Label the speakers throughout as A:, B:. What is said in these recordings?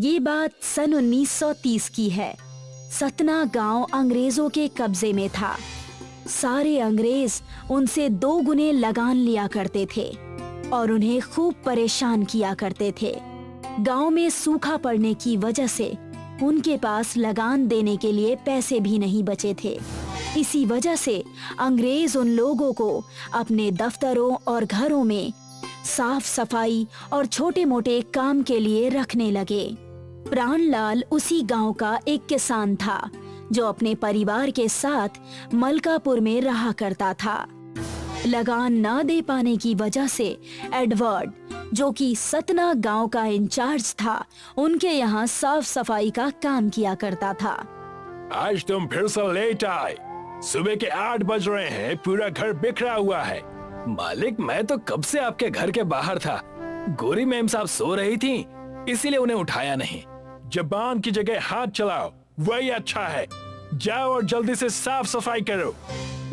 A: ये बात सन 1930 की है। सतना गांव अंग्रेजों के कब्जे में था। सारे अंग्रेज उनसे 2 गुने लगान लिया करते थे और उन्हें खूब परेशान किया करते थे। गांव में सूखा पड़ने की वजह से उनके पास लगान देने के लिए पैसे भी नहीं बचे थे। इसी वजह से अंग्रेज उन लोगों को अपने दफ्तरों और घरों में साफ सफाई और छोटे मोटे काम के लिए रखने लगे। प्राणलाल उसी गांव का एक किसान था जो अपने परिवार के साथ मलकापुर में रहा करता था। लगान न दे पाने की वजह से एडवर्ड, जो कि सतना गांव का इंचार्ज था, उनके यहाँ साफ सफाई का काम किया करता था।
B: आज तुम फिर से लेट आए। सुबह के 8 बज रहे हैं, पूरा घर बिखरा हुआ है।
C: मालिक, मैं तो कब से आपके घर के बाहर था। गोरी मैम साहब सो रही थी, इसीलिए उन्हें उठाया नहीं।
B: जबान की जगह हाथ चलाओ, वही अच्छा है। जाओ और जल्दी से साफ सफाई करो।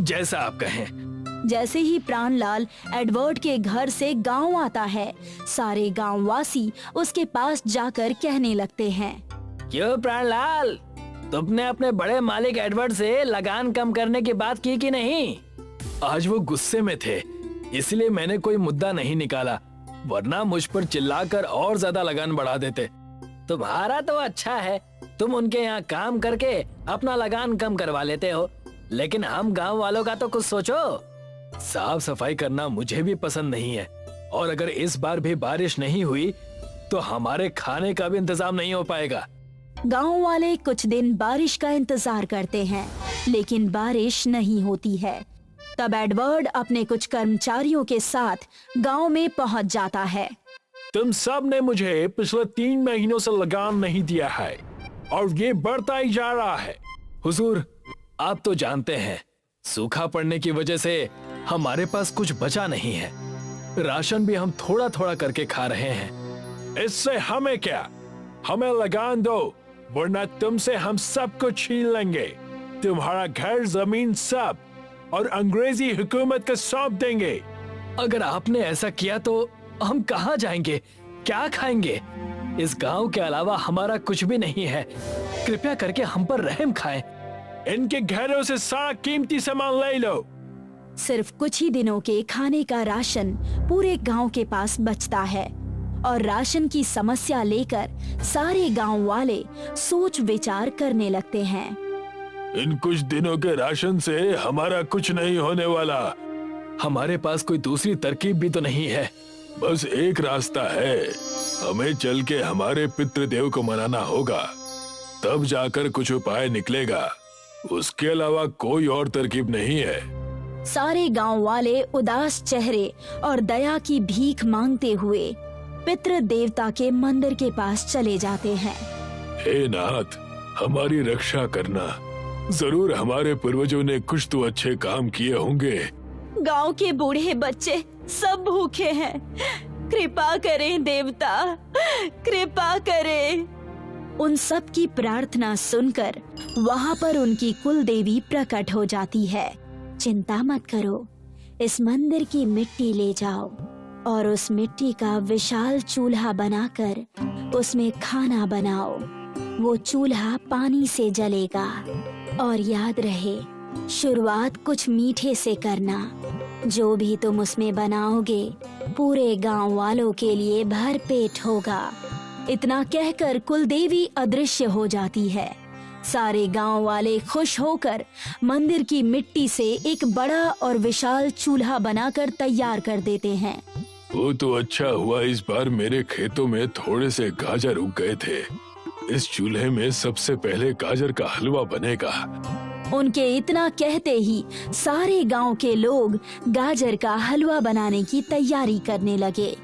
C: जैसा आप कहें।
A: जैसे ही प्राणलाल एडवर्ड के घर से गांव आता है, सारे गांववासी उसके पास जाकर कहने लगते हैं,
C: क्यों प्राणलाल, तुमने अपने बड़े मालिक एडवर्ड से लगान कम करने की बात की कि नहीं? आज वो गुस्से में थे, इसलिए मैंने कोई मुद्दा नहीं निकाला, वरना मुझ पर चिल्लाकर और ज्यादा लगान बढ़ा देते। तुम्हारा तो अच्छा है, तुम उनके यहाँ काम करके अपना लगान कम करवा लेते हो, लेकिन हम गांव वालों का तो कुछ सोचो। साफ सफाई करना मुझे भी पसंद नहीं है, और अगर इस बार भी बारिश नहीं हुई तो हमारे खाने का भी इंतजाम नहीं हो पाएगा।
A: गांव वाले कुछ दिन बारिश का इंतजार करते हैं, लेकिन बारिश नहीं होती है। तब एडवर्ड अपने कुछ कर्मचारियों के साथ गांव में पहुंच जाता है।
B: तुम सब ने मुझे पिछले 3 महीनों से लगान नहीं दिया है और ये बढ़ता ही जा रहा है।
C: हुजूर, आप तो जानते हैं, सूखा पड़ने की वजह से हमारे पास कुछ बचा नहीं है। राशन भी हम थोड़ा थोड़ा करके खा रहे हैं।
B: इससे हमें क्या? हमें लगान दो, वरना तुमसे हम सब कुछ छीन लेंगे। तुम्हारा घर, जमीन सब, और अंग्रेजी हुकूमत को सौंप देंगे।
C: अगर आपने ऐसा किया तो हम कहाँ जाएंगे, क्या खाएंगे? इस गांव के अलावा हमारा कुछ भी नहीं है। कृपया करके हम पर रहम खाएं।
B: इनके घरों से सारा कीमती सामान ले लो।
A: सिर्फ कुछ ही दिनों के खाने का राशन पूरे गांव के पास बचता है और राशन की समस्या लेकर सारे गांव वाले सोच विचार करने लगते हैं।
B: इन कुछ दिनों के राशन से हमारा कुछ नहीं होने वाला।
C: हमारे पास कोई दूसरी तरकीब भी तो नहीं है।
B: बस एक रास्ता है, हमें चल के हमारे पितृदेव को मनाना होगा, तब जाकर कुछ उपाय निकलेगा। उसके अलावा कोई और तरकीब नहीं है।
A: सारे गांव वाले उदास चेहरे और दया की भीख मांगते हुए पितृ देवता के मंदिर के पास चले जाते हैं।
B: हे नाथ, हमारी रक्षा करना। जरूर हमारे पूर्वजों ने कुछ तो अच्छे काम किए होंगे।
A: गांव के बूढ़े बच्चे सब भूखे हैं, कृपा करें देवता, कृपा करें। उन सब की प्रार्थना सुनकर वहाँ पर उनकी कुल देवी प्रकट हो जाती है। चिंता मत करो, इस मंदिर की मिट्टी ले जाओ और उस मिट्टी का विशाल चूल्हा बनाकर उसमें खाना बनाओ। वो चूल्हा पानी से जलेगा और याद रहे, शुरुआत कुछ मीठे से करना। जो भी तुम उसमें बनाओगे पूरे गांव वालों के लिए भरपेट होगा। इतना कहकर कुलदेवी अदृश्य हो जाती है। सारे गांव वाले खुश होकर मंदिर की मिट्टी से एक बड़ा और विशाल चूल्हा बनाकर तैयार कर देते हैं।
B: वो तो अच्छा हुआ, इस बार मेरे खेतों में थोड़े से गाजर उग गए थे। इस चूल्हे में सबसे पहले गाजर का हलवा बनेगा।
A: उनके इतना कहते ही सारे गांव के लोग गाजर का हलवा बनाने की तैयारी करने लगे।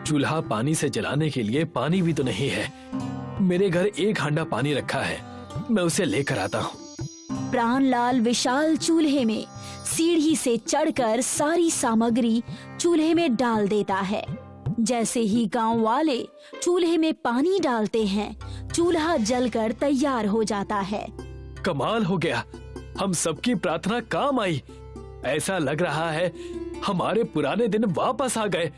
C: चूल्हा पानी से जलाने के लिए पानी भी तो नहीं है। मेरे घर एक हांडा पानी रखा है, मैं उसे लेकर आता हूँ।
A: प्राणलाल विशाल चूल्हे में सीढ़ी से चढ़कर सारी सामग्री चूल्हे में डाल देता है। जैसे ही गांव वाले चूल्हे में पानी डालते हैं, चूल्हा जलकर तैयार हो जाता है।
C: कमाल हो गया, हम सबकी प्रार्थना काम आई। ऐसा लग रहा है हमारे पुराने दिन वापस आ गए।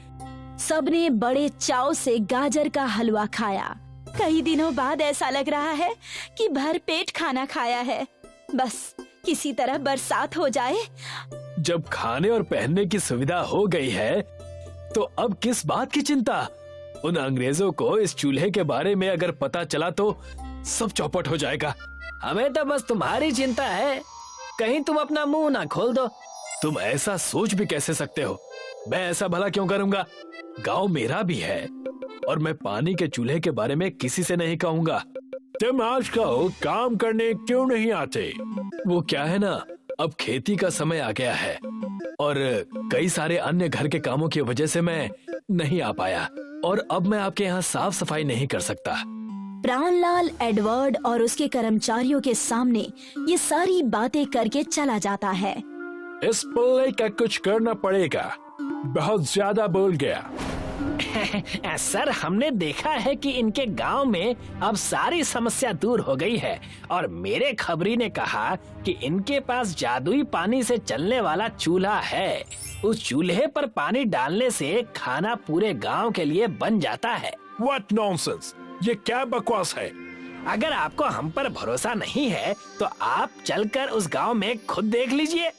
A: सबने बड़े चाव से गाजर का हलवा खाया कई दिनों बाद ऐसा लग रहा है कि भर पेट खाना खाया है। बस किसी तरह बरसात हो जाए।
C: जब खाने और पहनने की सुविधा हो गई है तो अब किस बात की चिंता। उन अंग्रेजों को इस चूल्हे के बारे में अगर पता चला तो सब चौपट हो जाएगा। हमें तो बस तुम्हारी चिंता है, कहीं तुम अपना मुंह ना खोल दो। तुम ऐसा सोच भी कैसे सकते हो? मैं ऐसा भला क्यों करूंगा? गांव मेरा भी है और मैं पानी के चूल्हे के बारे में किसी से नहीं कहूंगा।
B: तुम आज कहो काम करने क्यों नहीं आते?
C: वो क्या है ना, अब खेती का समय आ गया है और कई सारे अन्य घर के कामों की वजह से मैं नहीं आ पाया और अब मैं आपके यहाँ साफ सफाई नहीं कर सकता।
A: प्राणलाल एडवर्ड और उसके कर्मचारियों के सामने ये सारी बातें करके चला जाता है।
B: इस पुल्ले का कुछ करना पड़ेगा, बहुत ज्यादा बोल गया।
C: सर, हमने देखा है कि इनके गांव में अब सारी समस्या दूर हो गई है और मेरे खबरी ने कहा कि इनके पास जादुई पानी से चलने वाला चूल्हा है। उस चूल्हे पर पानी डालने से खाना पूरे गांव के लिए बन जाता है।
B: What nonsense! ये क्या बकवास है?
C: अगर आपको हम पर भरोसा नहीं है तो आप चलकर उस गांव में खुद देख लीजिए।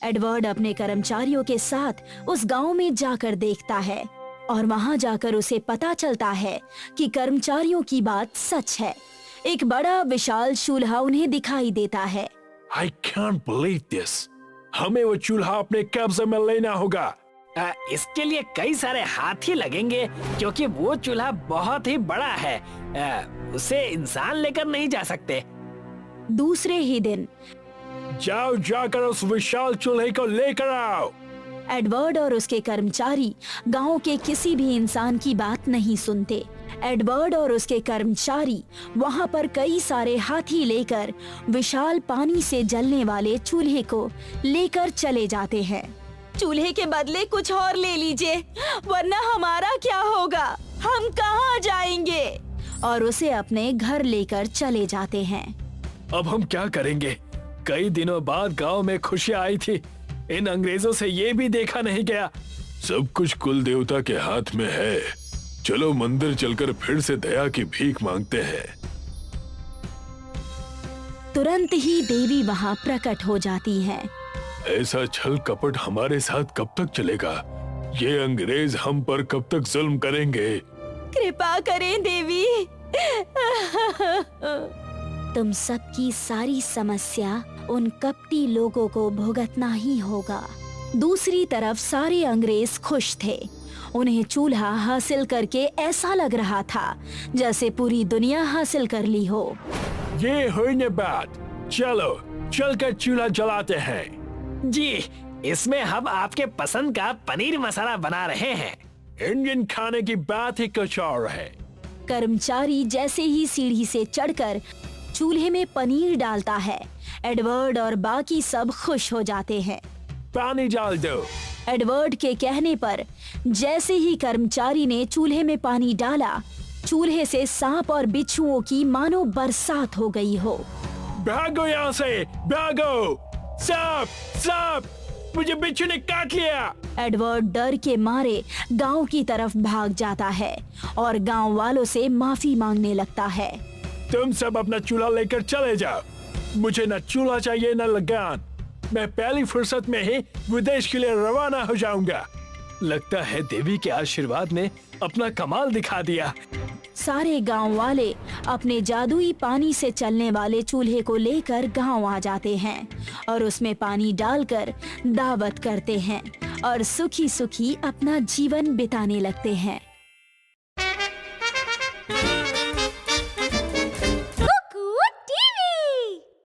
A: एडवर्ड अपने कर्मचारियों के साथ उस गांव में जाकर देखता है और वहां जाकर उसे पता चलता है कि कर्मचारियों की बात सच है। एक बड़ा विशाल चूल्हा उन्हें दिखाई देता है।
B: I can't believe this! हमें वो चूल्हा अपने कब्जे में लेना होगा।
C: इसके लिए कई सारे हाथी लगेंगे क्योंकि वो चूल्हा बहुत ही बड़ा है। उसे इंसान लेकर नहीं जा सकते।
A: दूसरे ही दिन
B: जाओ जाकर उस विशाल चूल्हे को लेकर आओ।
A: एडवर्ड और उसके कर्मचारी गांव के किसी भी इंसान की बात नहीं सुनते। एडवर्ड और उसके कर्मचारी वहां पर कई सारे हाथी लेकर विशाल पानी से जलने वाले चूल्हे को लेकर चले जाते हैं। चूल्हे के बदले कुछ और ले लीजिए, वरना हमारा क्या होगा? हम कहाँ जाएंगे? और उसे अपने घर लेकर चले जाते हैं।
C: अब हम क्या करेंगे? कई दिनों बाद गांव में खुशियां आई थी, इन अंग्रेजों से ये भी देखा नहीं गया।
B: सब कुछ कुल देवता के हाथ में है। चलो मंदिर चलकर फिर से दया की भीख मांगते हैं।
A: तुरंत ही देवी वहां प्रकट हो जाती हैं।
B: ऐसा छल कपट हमारे साथ कब तक चलेगा? ये अंग्रेज हम पर कब तक जुल्म करेंगे?
A: कृपा करें देवी। तुम सबकी सारी समस्या उन कपटी लोगों को भुगतना ही होगा। दूसरी तरफ सारे अंग्रेज खुश थे। उन्हें चूल्हा हासिल करके ऐसा लग रहा था जैसे पूरी दुनिया हासिल कर ली हो।
B: ये हुई न बात, चलो चलकर चूल्हा जलाते हैं।
C: जी, इसमें हम आपके पसंद का पनीर मसाला बना रहे हैं।
B: इंडियन खाने की बात ही कुछ और है।
A: कर्मचारी जैसे ही सीढ़ी से चढ़कर चूल्हे में पनीर डालता है, एडवर्ड और बाकी सब खुश हो जाते हैं।
B: पानी डाल दो।
A: एडवर्ड के कहने पर जैसे ही कर्मचारी ने चूल्हे में पानी डाला, चूल्हे से सांप और बिच्छुओं की मानो बरसात हो गई हो।
B: भागो यहाँ से, भागो! सांप, सांप! मुझे बिच्छू ने काट लिया।
A: एडवर्ड डर के मारे गांव की तरफ भाग जाता है और गांव वालों से माफी मांगने लगता है।
B: तुम सब अपना चूल्हा लेकर चले जाओ। मुझे न चूल्हा चाहिए न लगान। मैं पहली फुर्सत में ही विदेश के लिए रवाना हो जाऊंगा।
C: लगता है देवी के आशीर्वाद ने अपना कमाल दिखा दिया।
A: सारे गांव वाले अपने जादुई पानी से चलने वाले चूल्हे को लेकर गांव आ जाते हैं और उसमें पानी डालकर दावत करते हैं और सुखी सुखी अपना जीवन बिताने लगते हैं।